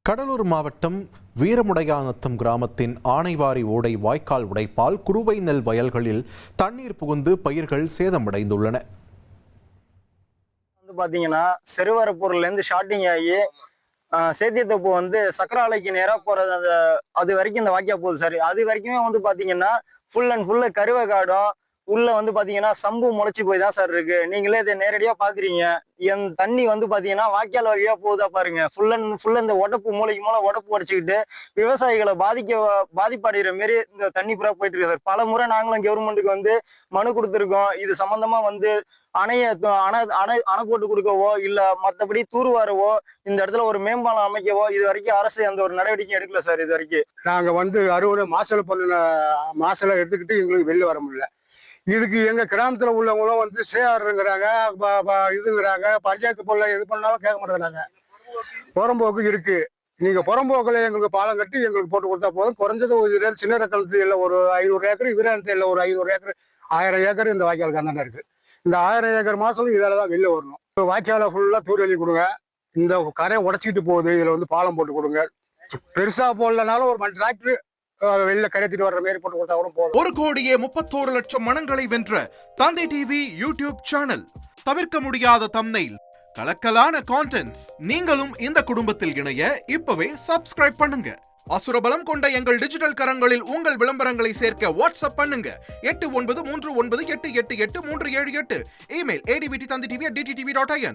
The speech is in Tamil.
கடலூர் மாவட்டம் வீரமுடையாநத்தம் கிராமத்தின் ஆனைவாரி ஓடை வாய்க்கால் உடைப்பால் குறுவை நெல் வயல்களில் தண்ணீர் புகுந்து பயிர்கள் சேதமடைந்துள்ளன. பாத்தீங்கன்னா செருவரப்பூர்ல இருந்து ஷார்டிங் ஆகி சேத்தியத்தோப்பு சக்கராலைக்கு நேரா போறது அது வரைக்கும் இந்த வாக்கியா போகுது சார். அது வரைக்குமே பாத்தீங்கன்னா ஃபுல் அண்ட் ஃபுல்லு கருவை காடும் உள்ள பாத்தீங்கன்னா சம்பு முளைச்சி போய் தான் சார் இருக்கு. நீங்களே இதை நேரடியா பாக்குறீங்க. என் தண்ணி பாத்தீங்கன்னா வாய்க்கால் வழியா போகுதா பாருங்க. ஃபுல் இந்த உடப்பு மூளைக்கு மூளை உடப்பு உடைச்சிக்கிட்டு விவசாயிகளை பாதிப்படைகிற மாரி இந்த தண்ணி பூரா போயிட்டு இருக்கு சார். பல முறை நாங்களும் கவர்மெண்ட்டுக்கு மனு கொடுத்துருக்கோம். இது சம்பந்தமா அணை போட்டு கொடுக்கவோ இல்ல மற்றபடி தூர்வாரவோ இந்த இடத்துல ஒரு மேம்பாலம் அமைக்கவோ இது வரைக்கும் அரசு அந்த ஒரு நடவடிக்கை எடுக்கல சார். இது வரைக்கும் நாங்க அறுவடை மாசல எடுத்துக்கிட்டு எங்களுக்கு வெளில வர முடியல. இதுக்கு எங்க கிராமத்துல உள்ளவங்களும் சேருங்கிறாங்க, இதுங்கிறாங்க. பஞ்சாயத்து பொருளை எது பண்ணாலும் கேட்க மாட்டேங்கிறாங்க. புறம்போக்கு இருக்கு, நீங்க புறம்போக்குல எங்களுக்கு பாலம் கட்டி எங்களுக்கு போட்டு கொடுத்தா போதும். குறைஞ்சது ஒரு சின்ன ரக்கத்து இல்லை ஒரு 500 ஏக்கர், விவரத்து இல்லை ஒரு 500 ஏக்கர், 1000 ஏக்கர் இந்த வாய்க்காலுக்கு அந்தாண்ட இருக்கு. இந்த 1000 ஏக்கர் மாசம் இதால தான் வெளில வரணும். வாய்க்கால ஃபுல்லா தூர்வெளி கொடுங்க. இந்த கரை உடச்சிக்கிட்டு போகுது, இதுல பாலம் போட்டு கொடுங்க. பெருசா போடலனாலும் ஒரு மணி டிராக்டர் வெளில கரைத்திட்டு வர்ற மாதிரி போட்டு கொடுத்தா கூட போதும். 1,31,00,000 மனங்களை வென்ற தந்தை டிவி யூடியூப் சேனல். தவிர்க்க முடியாத தம்ப்நெயில், கலக்கலான கான்டென்ட்ஸ். நீங்களும் இந்த குடும்பத்தில் இணைய இப்பவே சப்ஸ்கிரைப் பண்ணுங்க. அசுரபலம் கொண்ட எங்கள் டிஜிட்டல் கரங்களில் உங்கள் விளம்பரங்களை சேர்க்க வாட்ஸ்அப் பண்ணுங்க. 8939888838. Email advttv@dttv.in.